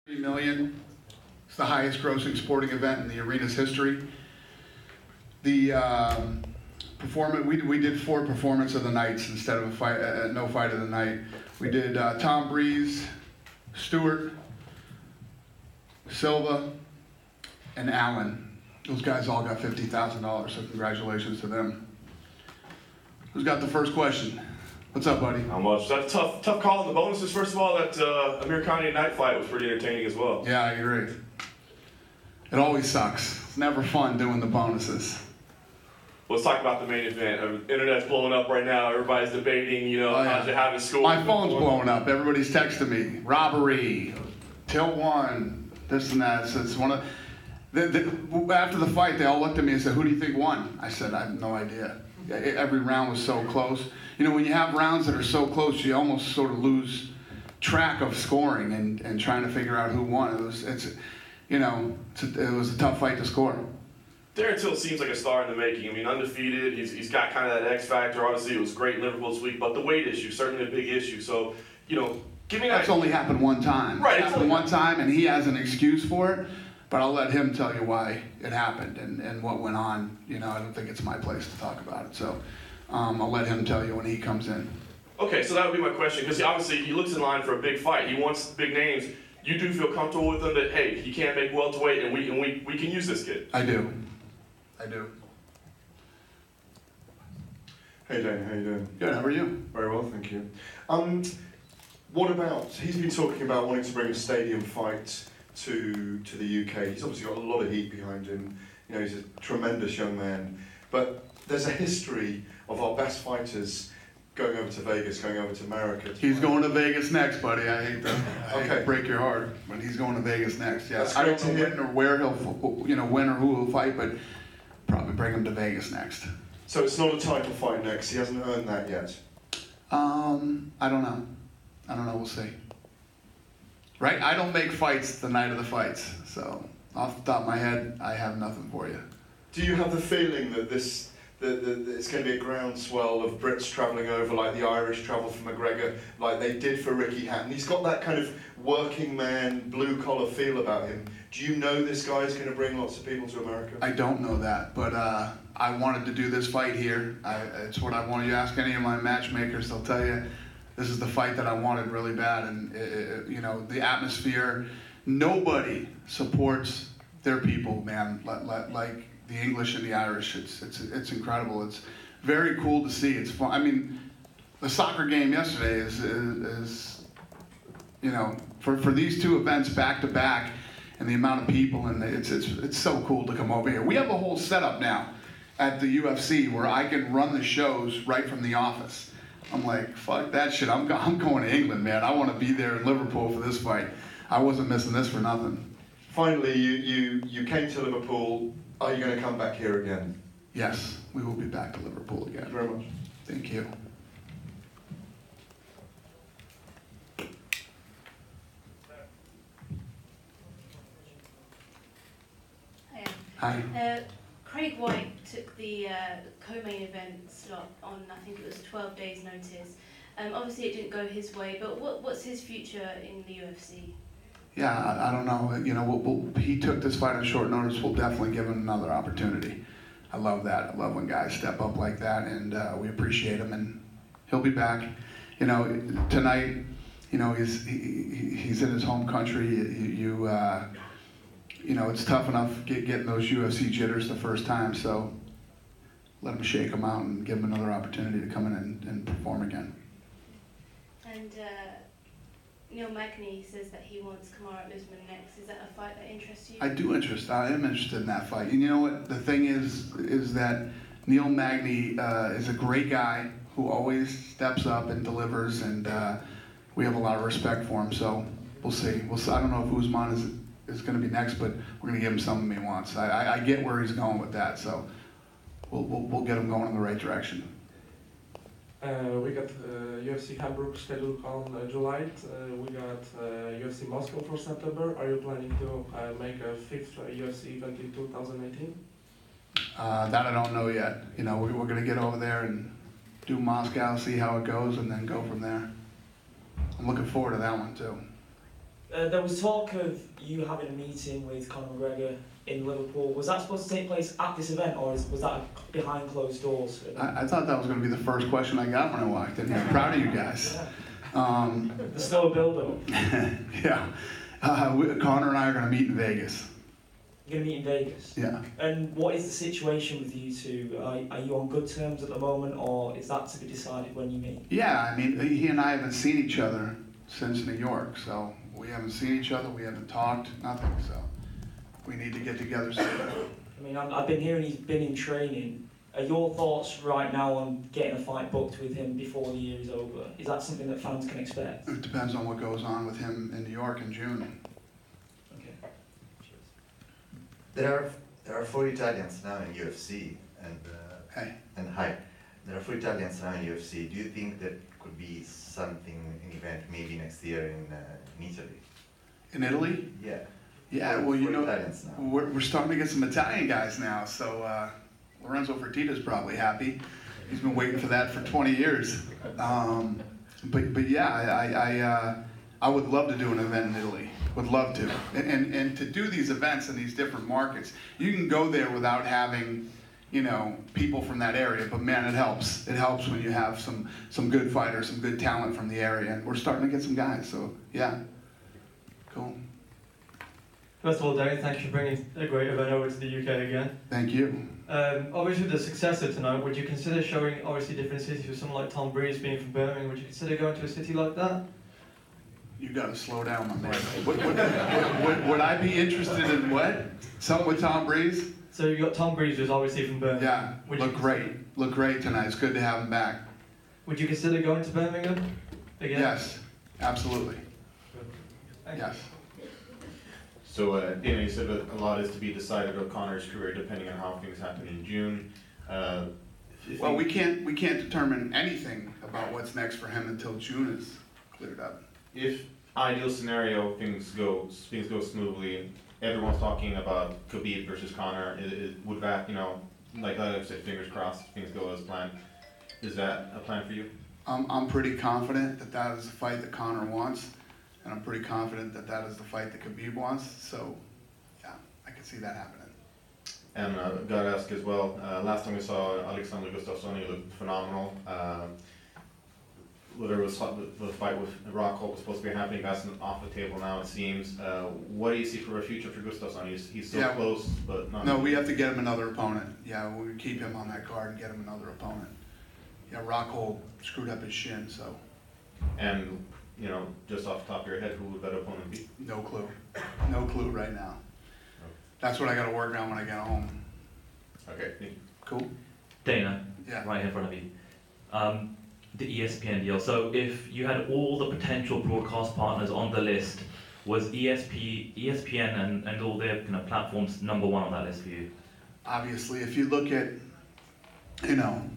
$3 million. It's the highest grossing sporting event in the arena's history. The we did 4 performance of the nights instead of a fight, no fight of the night. We did Tom Breeze, Stewart, Silva, and Allen. Those guys all got $50,000, so congratulations to them. Who's got the first question? What's up, buddy? Not much. That's tough call on the bonuses. First of all, that Amir Khan night fight was pretty entertaining as well. Yeah, I agree. It always sucks. It's never fun doing the bonuses. Let's talk about the main event. Internet's blowing up right now. Everybody's debating, how'd you have it score? My phone's blowing up. Everybody's texting me. Robbery, till one, this and that. So it's one of after the fight, they all looked at me and said, "Who do you think won?" I said, "I have no idea." Every round was so close. When you have rounds that are so close, you almost sort of lose track of scoring and trying to figure out who won. It was a tough fight to score. Darren Till seems like a star in the making. I mean, undefeated. He's got kind of that X factor. Obviously, it was great in Liverpool this week, but the weight issue certainly a big issue. So, give me that. That's only happened one time. Right. It happened one time, and he has an excuse for it. But I'll let him tell you why it happened and what went on. I don't think it's my place to talk about it. So I'll let him tell you when he comes in. Okay, so that would be my question, because obviously he looks in line for a big fight. He wants big names. You do feel comfortable with him that, hey, he can't make welterweight and we can use this kid? I do. Hey Dane, how you doing? Good, how are you? Very well, thank you. What about, he's been talking about wanting to bring a stadium fight to the UK. He's obviously got a lot of heat behind him. He's a tremendous young man. But there's a history of our best fighters going over to Vegas, going over to America. He's going to Vegas next, buddy. I hate to break your heart, but he's going to Vegas next. Yeah, I don't know when or where when or who he'll fight, but probably bring him to Vegas next. So it's not a title fight next. He hasn't earned that yet. I don't know. We'll see. Right? I don't make fights the night of the fights, so off the top of my head, I have nothing for you. Do you have the feeling that it's going to be a groundswell of Brits travelling over, like the Irish travel for McGregor, like they did for Ricky Hatton? He's got that kind of working man, blue-collar feel about him. Do you know this guy is going to bring lots of people to America? I don't know that, but I wanted to do this fight here. It's what I wanted. You ask any of my matchmakers, they'll tell you this is the fight that I wanted really bad. And, the atmosphere, nobody supports their people, man, like the English and the Irish. It's incredible. It's very cool to see. It's fun. I mean, the soccer game yesterday is for these two events back to back, and the amount of people, and it's so cool to come over here. We have a whole setup now at the UFC where I can run the shows right from the office. I'm like, fuck that shit. I'm going to England, man. I want to be there in Liverpool for this fight. I wasn't missing this for nothing. Finally, you came to Liverpool. Are you going to come back here again? Yes, we will be back to Liverpool again. Thank you very much. Thank you. Hi. Craig White took the co-main event slot on, I think it was 12 days notice. Obviously it didn't go his way, but what's his future in the UFC? Yeah, I don't know. He took this fight on short notice. We'll definitely give him another opportunity. I love that. I love when guys step up like that, and we appreciate him, and he'll be back. Tonight, he's in his home country. It's tough enough getting those UFC jitters the first time, so let him shake them out and give him another opportunity to come in and perform again. And Neil Magny says that he wants Kamaru Usman next. Is that a fight that interests you? I am interested in that fight. And you know what? The thing is that Neil Magny is a great guy who always steps up and delivers, and we have a lot of respect for him. So we'll see. I don't know if Usman is going to be next, but we're going to give him something he wants. I get where he's going with that, so we'll get him going in the right direction. We got UFC Hamburg scheduled on July. We got UFC Moscow for September. Are you planning to make a 5th UFC event in 2018? That I don't know yet. We're going to get over there and do Moscow, see how it goes, and then go from there. I'm looking forward to that one too. There was talk of you having a meeting with Conor McGregor in Liverpool. Was that supposed to take place at this event, or was that a behind closed doors event? I thought that was going to be the first question I got when I walked in. I'm proud of you guys. The slow build-up. Yeah. Connor and I are going to meet in Vegas. You're going to meet in Vegas? Yeah. And what is the situation with you two? Are you on good terms at the moment, or is that to be decided when you meet? Yeah, I mean, he and I haven't seen each other since New York, so we haven't seen each other, we haven't talked, nothing, so we need to get together soon. I mean, I've been hearing he's been in training. Are your thoughts right now on getting a fight booked with him before the year is over? Is that something that fans can expect? It depends on what goes on with him in New York in June. Okay. There are 4 Italians now in UFC, Hey. and hi. There are 4 Italians now in UFC. Do you think that could be something, an event maybe next year in Italy? In Italy? Yeah. Yeah, well, you 4 know, Italians now. we're starting to get some Italian guys now, so Lorenzo Fertitta's probably happy. He's been waiting for that for 20 years. But yeah, I would love to do an event in Italy. Would love to. And to do these events in these different markets, you can go there without having, you know, people from that area, but man, it helps. It helps when you have some good fighters, some good talent from the area, and we're starting to get some guys, so yeah. Cool. First of all, Danny, thank you for bringing a great event over to the UK again. Thank you. Obviously, the successor tonight, would you consider showing obviously different cities with someone like Tom Breeze being from Birmingham? Would you consider going to a city like that? You gotta slow down, my man. Would I be interested in what? Something with Tom Breeze? So you've got Tom Breeze, who's obviously from Birmingham. Yeah, Would look you- great. Look great tonight. It's good to have him back. Would you consider going to Birmingham again? Yes, absolutely. Thank you. Yes. So, Dana, you said that a lot is to be decided of Conor's career depending on how things happen in June. Well, we can't determine anything about what's next for him until June is cleared up. If ideal scenario things go smoothly, everyone's talking about Khabib versus Conor. Would that, you know, like I said, fingers crossed, things go as planned. Is that a plan for you? I'm pretty confident that that is the fight that Conor wants, and I'm pretty confident that that is the fight that Khabib wants. So, yeah, I can see that happening. And gotta ask as well, last time we saw Alexander Gustafsson, he looked phenomenal. There was the fight with Rockhold was supposed to be happening, that's off the table now it seems. What do you see for a future for Gustafsson? He's so close, but not. No, we have to get him another opponent. Yeah, we keep him on that card and get him another opponent. Yeah, Rockhold screwed up his shin, so. And, you know, just off the top of your head, who would that opponent be? No clue. No clue right now. That's what I gotta work on when I get home. Okay, thank you. Cool? Dana, Yeah. right in front of you. The ESPN deal. So if you had all the potential broadcast partners on the list, was ESPN and all their kind of platforms #1 on that list for you? Obviously, if you look at, you know,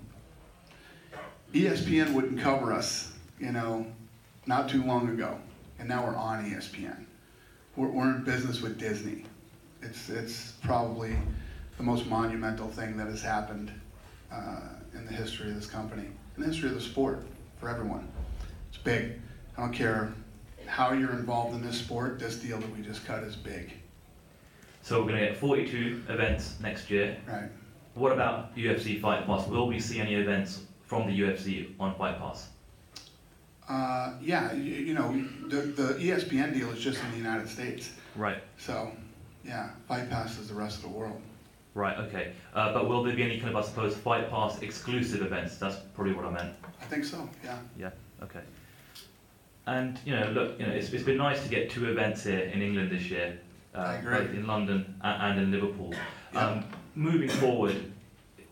ESPN wouldn't cover us, you know, not too long ago, and now we're on ESPN. We're in business with Disney. It's probably the most monumental thing that has happened in the history of this company, in the history of the sport, for everyone. It's big. I don't care how you're involved in this sport, this deal that we just cut is big. So we're going to get 42 events next year. Right. What about UFC Fight Pass? Will we see any events from the UFC on Fight Pass? Yeah, you know, the ESPN deal is just in the United States. Right. So, yeah, Fight Pass is the rest of the world. Right, okay. But will there be any kind of, I suppose, Fight Pass exclusive events? That's probably what I meant. I think so, yeah. Yeah, okay. And, you know, look, you know, it's been nice to get 2 events here in England this year. I agree. Both in London and in Liverpool. Yeah. Moving forward,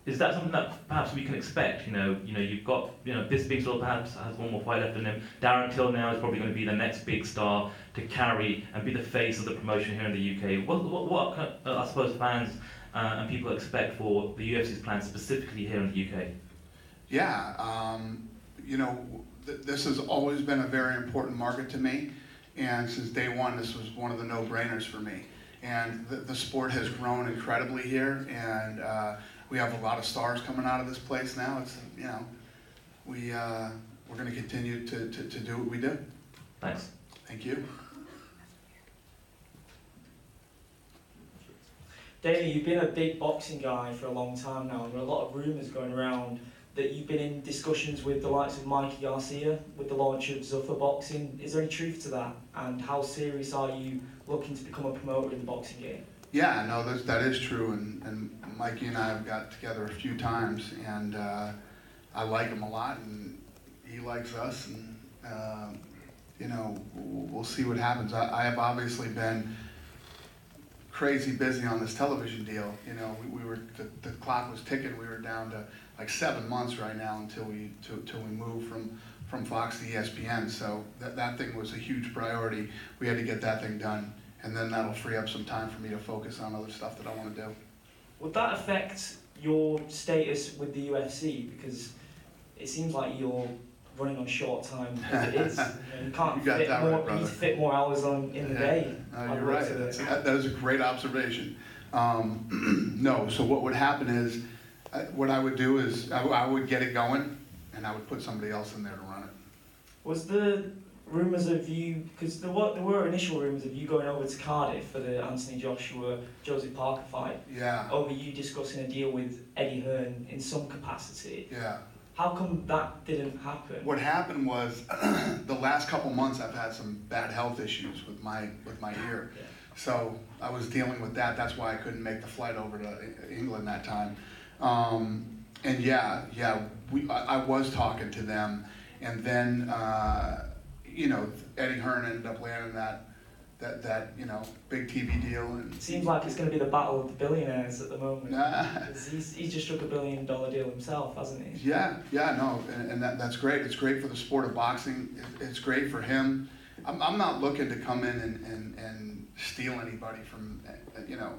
is that something that perhaps we can expect? You know, you've got, you know, Bisping still perhaps has one more fight left in him. Darren Till now is probably going to be the next big star to carry and be the face of the promotion here in the UK. What I suppose fans and people expect for the UFC's plans specifically here in the UK? Yeah, you know, this has always been a very important market to me, and since day one, this was one of the no-brainers for me. And the sport has grown incredibly here, and we have a lot of stars coming out of this place now. It's, you know, we're going to continue to do what we do. Thanks. Thank you. Danny, you've been a big boxing guy for a long time now, and there are a lot of rumours going around that you've been in discussions with the likes of Mikey Garcia with the launch of Zuffa Boxing. Is there any truth to that? And how serious are you looking to become a promoter in the boxing game? Yeah, no, that is true, and Mikey and I have got together a few times, and I like him a lot, and he likes us, and you know, we'll see what happens. I have obviously been crazy busy on this television deal. You know, we were the clock was ticking. We were down to like 7 months right now until we moved from Fox to ESPN. So that thing was a huge priority. We had to get that thing done, and then that'll free up some time for me to focus on other stuff that I want to do. Would that affect your status with the UFC? Because it seems like you're running on short time as it is. You can't You got fit that more. right, You brother. need to fit more hours on in the day. No, you're right. That is a great observation. No, so what would happen is, what I would do is I would get it going, and I would put somebody else in there to run it. Was the rumours of you, because there were initial rumours of you going over to Cardiff for the Anthony Joshua Joseph Parker fight, Yeah, over you discussing a deal with Eddie Hearn in some capacity. yeah. How come that didn't happen? What happened was, the last couple months I've had some bad health issues with my ear. Yeah. So I was dealing with that. That's why I couldn't make the flight over to England that time. And I was talking to them, and then you know, Eddie Hearn ended up landing that you know, big TV deal. And It seems like it's going to be the battle of the billionaires at the moment. Nah. 'Cause he's just struck $1 billion deal himself, hasn't he? Yeah, no, and that's great. It's great for the sport of boxing. It's great for him. I'm not looking to come in and steal anybody from, you know,